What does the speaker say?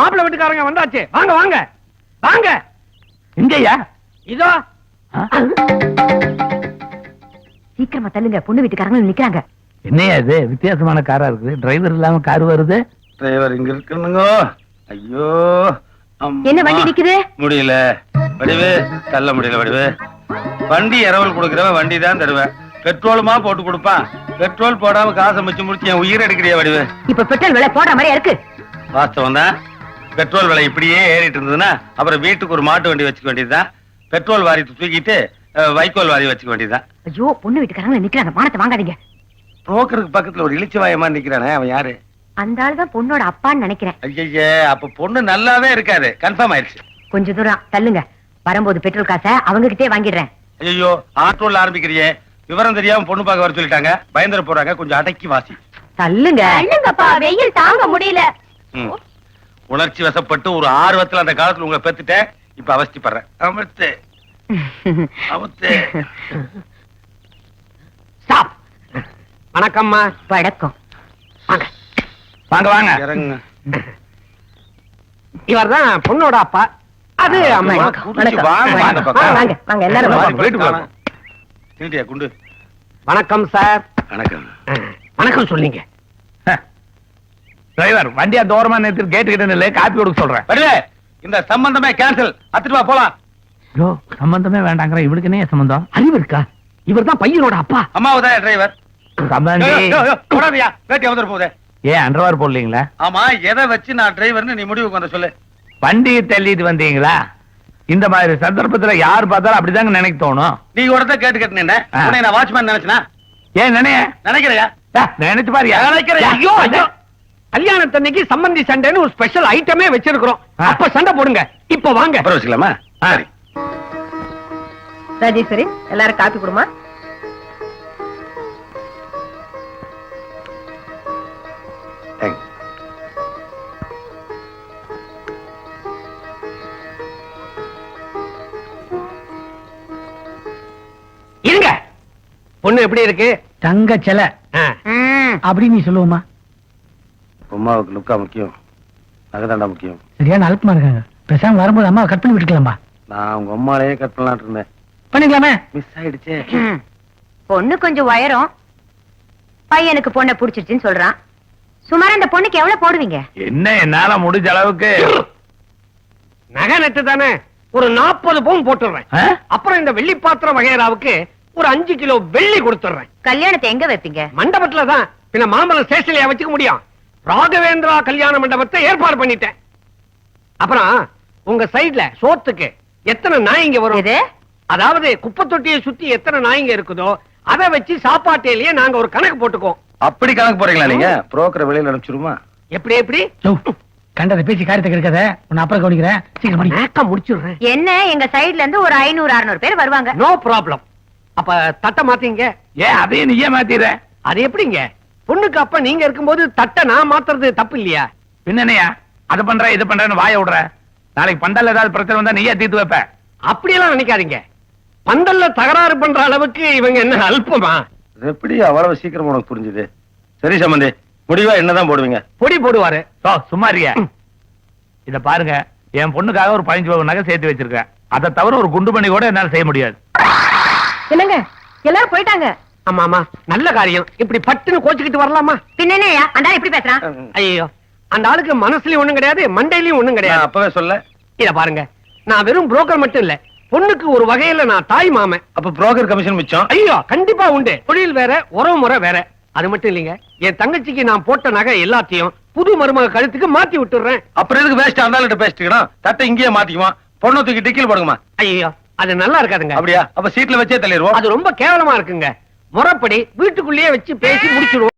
மாப்பிள்ளை வீட்டுக்காரங்க வந்தாச்சு. வாங்க வாங்க வாங்க. எங்கய்யா? இதோ. சீக்கிரமா தள்ளுங்க, பொண்ணு வீட்டுக்காரங்க நிக்கிறாங்க. என்னையா இது வித்தியாசமான காரா இருக்குது? டிரைவர் இல்லாம கார் வருது. டிரைவர் இங்க இருக்குங்க. ஐயோ என்ன வண்டி நிக்குது? முடியல வடிவு, தள்ள முடியல வடிவு. வண்டி இரவல் கொடுக்கறவன் வண்டி தான் தருவேன். பெட்ரோலுமா போட்டு கொடுப்பான். பெட்ரோல் போடாம காசை மிச்சம் முடிச்சு என் உயிர் எடுக்கிறியா வடிவு? இப்ப பெட்ரோல் விலை போடுற மாதிரியா இருக்கு? வாஸ்தவம் தான். பெட்ரோல் விலை இப்படியே ஏறிட்டு இருந்ததுன்னா அப்புறம் வீட்டுக்கு ஒரு மாட்டு வண்டி வச்சுக்க வேண்டியதுதான். பெட்ரோல் வாரி தூக்கிட்டு வைக்கோல் வாரி வச்சுக்க வேண்டியதுதான். ஐயோ, பொண்ணு வீட்டுக்காரங்க நிக்கிறாங்க, மானத்தை வாங்காதீங்க. புரோக்கருக்கு பக்கத்துல ஒரு இளிச்ச வாயமா நிக்கிறானே, அவன் யாரு? அந்த ஆளுதான் பொண்ணோட அப்பான்னு நினைக்கிறேன். ஐயே, அப்ப பொண்ணு நல்லாவே இருக்காது. கன்ஃபார்ம் ஆயிடுச்சு. கொஞ்ச தூரம் தள்ளுங்க, வரும்போது பெட்ரோல் காசை அவங்க கிட்டே வாங்கிடுறேன். ஐயோ, ஆட்டோல ஆரம்பிக்கிறியே. விவரம் தெரியாம பொண்ணு பார்க்க வர சொல்லிட்டாங்க. பயந்துட போறாங்க. கொஞ்சம் அடக்கி வாசி. தள்ளுங்க. தள்ளுங்கப்பா, வெயில் தாங்க முடியல. உணர்ச்சி வசப்பட்டு ஒரு ஆர்வத்துல அந்த காலத்துல உங்களை பெத்துட்டேன். இப்ப அவஸ்திப்படுறேன். அமர்த்து அமர்த்து. ஸ்டாப். வணக்கம்மா. வணக்கம். வாங்க வாங்க வாங்க. இறங்குங்க. இவர்தான் பொண்ணோட அப்பா. அது அம்மா. குடிச்சு வாங்க அந்த பக்கம். வாங்க வாங்க எல்லாரும் வாங்க. வீட்டுக்கு வாங்க. நீட்டியா குண்டு. வணக்கம் சார். வணக்கம். வணக்கம் சொல்லிங்க. டிரைவர் வண்டியா தூரமா நிறுத்தி கேட்டு கிட்ட நில்லு, காப்பி கொடுக்க சொல்றேன். வருவே, இந்த சம்பந்தமே கேன்சல். அத்துட்டு வா போலாம். யோ, சம்பந்தமே வேண்டாங்கிற இவளுக்கு என்ன சம்பந்தம்? அறிவு இருக்கா? இவர்தான் பையனோட அப்பா. அம்மாவுதான் டிரைவர். சம்பந்தி. போடாதியா, வேட்டி வந்துட்டு போகுது. ஏன் அண்டர்வார் போடலீங்களா? ஆமா, எதை வச்சு நான் டிரைவர்னு நீ முடிவுக்கு வந்த சொல்லு. வண்டியை தள்ளிட்டு வந்தீங்களா? இந்த மாதிரி சந்தர்ப்பத்துல யார் பார்த்தாலும் அப்படிதாங்க நினைக்க தோணும். நீ ஒருத்த கேட்டு கேட்டு நான் வாட்ச்மேன் நினைச்சனா? ஏன் நினைக்கிறையா? நினைச்சு பாரியா? நினைக்கிறேன். ஐயோ, ஐயோ. கல்யாணத்தன்னைக்கு சம்பந்தி சண்டைன்னு ஒரு ஸ்பெஷல் ஐட்டமே வச்சிருக்கிறோம். அப்ப சண்டை போடுங்க. இப்ப வாங்க. அப்புறம் வச்சுக்கலாமா? சரி. ராஜேஸ்வரி, எல்லாரும் காப்பி கொடுமா. இருங்க. பொண்ணு எப்படி இருக்கு? தங்க செல அப்படி நீ சொல்லுவோமா? அம்மாவுக்கு லுக்கா முக்கியம், நகதாண்டா முக்கியம். சரியான அல்பமா இருக்காங்க. பேசாம வரும்போது அம்மாவை கட் பண்ணி விட்டுக்கலாமா? நான் உங்க அம்மாலையே கட் பண்ணலாம்னு இருந்தேன். பண்ணிக்கலாமே. மிஸ் ஆயிடுச்சே. பொண்ணு கொஞ்சம் உயரம், பையனுக்கு பொண்ணை புடிச்சிருச்சுன்னு சொல்றான். சுமார் அந்த பொண்ணுக்கு எவ்வளவு போடுவீங்க? என்ன என்னால முடிஞ்ச அளவுக்கு. நகை நட்டு தானே, ஒரு 40 பவுன் போட்டுறேன். அப்புறம் இந்த வெள்ளி பாத்திரம் வகையராவுக்கு ஒரு 5 கிலோ வெள்ளி கொடுத்துறேன். கல்யாணத்தை எங்க வைப்பீங்க? மண்டபத்துல தான். பின்ன மாமல்லம் ஸ்டேஷன்லயா வச்சுக்க முடியும்? ராகவேந்திரா கல்யாண மண்டபத்தை ஏற்பாடு பண்ணிட்டேன். அப்புறம் உங்க சைடுல சோத்துக்கு எத்தனை நாய்ங்க வரும்? அதாவது குப்பை தொட்டியை சுத்தி எத்தனை நாய்ங்க இருக்குதோ அதை வச்சு சாப்பாட்டிலேயே நாங்க ஒரு கணக்கு போட்டுக்குவோம். அப்படி கணக்கு போறீங்களா நீங்க? புரோக்கரை வெளியில அனுப்பிச்சிருமா? எப்படி எப்படி கண்டதை பேசி காரியத்தை கிடைக்காத. உன்னை அப்புறம் கவனிக்கிறேன். சீக்கிரம் முடிச்சிடுறேன். என்ன, எங்க சைடுல இருந்து ஒரு 500-600 பேர் வருவாங்க. No problem. அப்ப தட்டை மாத்தீங்க. ஏன் அதையும் நீயே மாத்திடுற? அது எப்படிங்க? பொண்ணுக்கு அப்ப நீங்க இருக்கும்போது தட்டை நான் மாத்துறது தப்பு இல்லையா? பின்னனையா அதை பண்ற இது பண்றேன்னு வாய விடுற. நாளைக்கு பந்தல்ல ஏதாவது பிரச்சனை வந்தா நீயே தீர்த்து வைப்ப. அப்படியெல்லாம் நினைக்காதீங்க. பந்தல்ல தகராறு பண்ற அளவுக்கு இவங்க என்ன அல்பமா? எப்படி அவ்வளவு சீக்கிரம் உனக்கு புரிஞ்சுது? சரி சம்பந்தி, முடிவா என்னதான் போடுவீங்க? பொடி போடுவாரு. சும்மாரியா. இத பாருங்க, என் பொண்ணுக்காக ஒரு 15 பவுன் நகை சேர்த்து வச்சிருக்கேன். அதை தவிர ஒரு குண்டு பண்ணி கூட என்னால செய்ய முடியாது. என்னங்க எல்லாரும் போயிட்டாங்க? ஆமா ஆமா, நல்ல காரியம். இப்படி பட்டுன்னு கோச்சுக்கிட்டு வரலாமா? பின்னயா அந்த ஆள் இப்படி பேசுறான்? ஐயோ, அந்த ஆளுக்கு மனசுலயும் ஒண்ணும் கிடையாது, மண்டையிலயும் ஒண்ணும் கிடையாது. அப்பவே சொல்ல. இத பாருங்க, நான் வெறும் புரோக்கர் மட்டும் இல்ல, பொண்ணுக்கு ஒரு வகையில நான் தாய் மாமன். அப்ப புரோக்கர் கமிஷன் மிச்சம்? ஐயோ, கண்டிப்பா உண்டு. தொழில் வேற, உறவு முறை வேற. அது மட்டும் இல்லைங்க, என் தங்கச்சிக்கு நான் போட்ட நகை எல்லாத்தையும் புது மருமக கழுத்துக்கு மாத்தி விட்டுறேன். அப்புறம் எதுக்கு வேஸ்ட் அந்த பேசிட்டுக்கணும்? தட்டை இங்கேயே மாத்திக்குமா? பொண்ணை தூக்கி டிக்கில் போடுங்கம்மா. ஐயோ, அது நல்லா இருக்காதுங்க. அப்படியா? அப்ப சீட்ல வச்சே தள்ளிடுவோம். அது ரொம்ப கேவலமா இருக்குங்க. முறைப்படி வீட்டுக்குள்ளேயே வச்சு பேசி முடிச்சிடுவோம்.